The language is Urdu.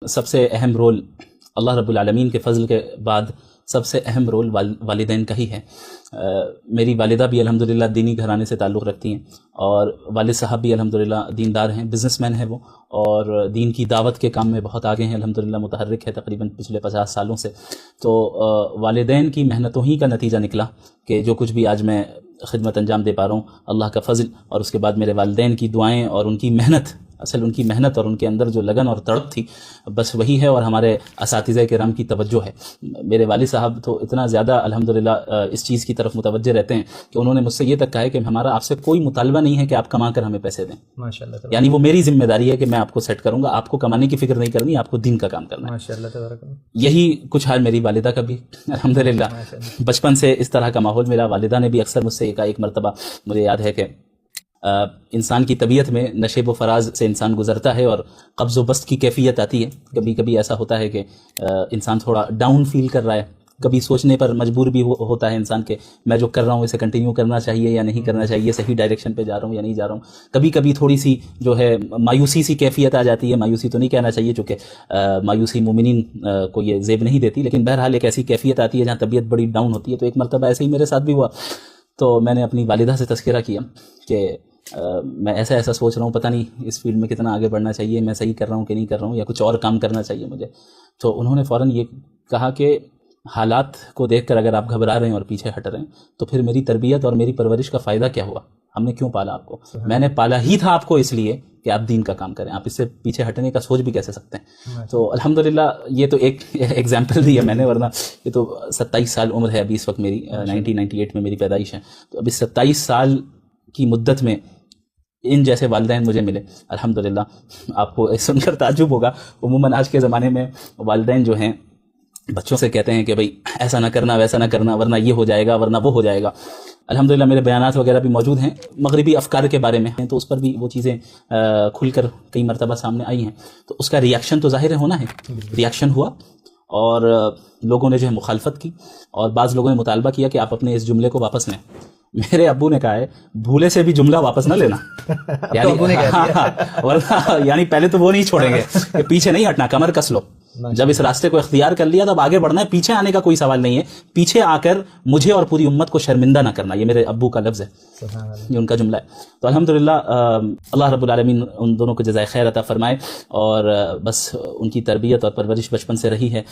سب سے اہم رول اللہ رب العالمین کے فضل کے بعد سب سے اہم رول والدین کا ہی ہے۔ میری والدہ بھی الحمدللہ دینی گھرانے سے تعلق رکھتی ہیں، اور والد صاحب بھی الحمدللہ دیندار ہیں، بزنس مین ہیں وہ، اور دین کی دعوت کے کام میں بہت آگے ہیں الحمدللہ، متحرک ہے تقریباً پچھلے 50 سالوں سے۔ تو والدین کی محنتوں ہی کا نتیجہ نکلا کہ جو کچھ بھی آج میں خدمت انجام دے پا رہا ہوں، اللہ کا فضل اور اس کے بعد میرے والدین کی دعائیں اور ان کی محنت، اصل ان کی محنت اور ان کے اندر جو لگن اور تڑپ تھی بس وہی ہے، اور ہمارے اساتذہ کرام کی توجہ ہے۔ میرے والد صاحب تو اتنا زیادہ الحمدللہ اس چیز کی طرف متوجہ رہتے ہیں کہ انہوں نے مجھ سے یہ تک کہا ہے کہ ہمارا آپ سے کوئی مطالبہ نہیں ہے کہ آپ کما کر ہمیں پیسے دیں، ماشاءاللہ، یعنی وہ میری ذمہ داری ہے کہ میں آپ کو سیٹ کروں گا، آپ کو کمانے کی فکر نہیں کرنی، آپ کو دین کا کام کرنا ہے۔ ماشاءاللہ تبارک اللہ۔ یہی کچھ حال میری والدہ کا بھی الحمدللہ، بچپن سے اس طرح کا ماحول میرا۔ والدہ نے بھی اکثر مجھ سے ایک مرتبہ مجھے یاد ہے کہ انسان کی طبیعت میں نشیب و فراز سے انسان گزرتا ہے اور قبض و بسط کی کیفیت آتی ہے، کبھی کبھی ایسا ہوتا ہے کہ انسان تھوڑا ڈاؤن فیل کر رہا ہے، کبھی سوچنے پر مجبور بھی ہوتا ہے انسان کہ میں جو کر رہا ہوں اسے کنٹینیو کرنا چاہیے یا نہیں کرنا چاہیے، صحیح ڈائریکشن پہ جا رہا ہوں یا نہیں جا رہا ہوں۔ کبھی کبھی تھوڑی سی جو ہے مایوسی سی کیفیت آ جاتی ہے، مایوسی تو نہیں کہنا چاہیے چونکہ مایوسی مومنین کو یہ زیب نہیں دیتی، لیکن بہرحال ایک ایسی کیفیت آتی ہے جہاں طبیعت بڑی ڈاؤن ہوتی ہے۔ تو ایک مرتبہ ایسے ہی میرے ساتھ بھی ہوا، تو میں نے اپنی والدہ سے تذکرہ کیا کہ میں ایسا سوچ رہا ہوں، پتہ نہیں اس فیلڈ میں کتنا آگے بڑھنا چاہیے، میں صحیح کر رہا ہوں کہ نہیں کر رہا ہوں، یا کچھ اور کام کرنا چاہیے مجھے۔ تو انہوں نے فوراً یہ کہا کہ حالات کو دیکھ کر اگر آپ گھبرا رہے ہیں اور پیچھے ہٹ رہے ہیں تو پھر میری تربیت اور میری پرورش کا فائدہ کیا ہوا؟ ہم نے کیوں پالا آپ کو؟ میں نے پالا ہی تھا آپ کو اس لیے کہ آپ دین کا کام کریں، آپ اس سے پیچھے ہٹنے کا سوچ بھی کیسے سکتے ہیں؟ تو الحمدللہ یہ تو ایک ایگزامپل دی ہے میں نے، ورنہ یہ تو 27 سال عمر ہے ابھی اس وقت میری، 1998 میں میری پیدائش ہے، تو ابھی 27 سال کی مدت میں ان جیسے والدین مجھے ملے الحمدللہ۔ آپ کو سن کر تعجب ہوگا، عموماً آج کے زمانے میں والدین جو ہیں بچوں سے کہتے ہیں کہ بھئی ایسا نہ کرنا، ویسا نہ کرنا، ورنہ یہ ہو جائے گا، ورنہ وہ ہو جائے گا۔ الحمدللہ میرے بیانات وغیرہ بھی موجود ہیں مغربی افکار کے بارے میں ہیں، تو اس پر بھی وہ چیزیں کھل کر کئی مرتبہ سامنے آئی ہیں، تو اس کا ریاکشن تو ظاہر ہونا ہے، ریاکشن ہوا، اور لوگوں نے جو ہے مخالفت کی، اور بعض لوگوں نے مطالبہ کیا کہ آپ اپنے اس جملے کو واپس لیں۔ میرے ابو نے کہا ہے بھولے سے بھی جملہ واپس نہ لینا، یعنی پہلے تو وہ نہیں چھوڑیں گے کہ پیچھے نہیں ہٹنا، کمر کس لو، جب اس راستے کو اختیار کر لیا تب آگے بڑھنا ہے، پیچھے آنے کا کوئی سوال نہیں ہے، پیچھے آ کر مجھے اور پوری امت کو شرمندہ نہ کرنا، یہ میرے ابو کا لفظ ہے، یہ ان کا جملہ ہے۔ تو الحمدللہ اللہ رب العالمین ان دونوں کو جزائے خیر عطا فرمائے، اور بس ان کی تربیت اور پرورش بچپن سے رہی ہے۔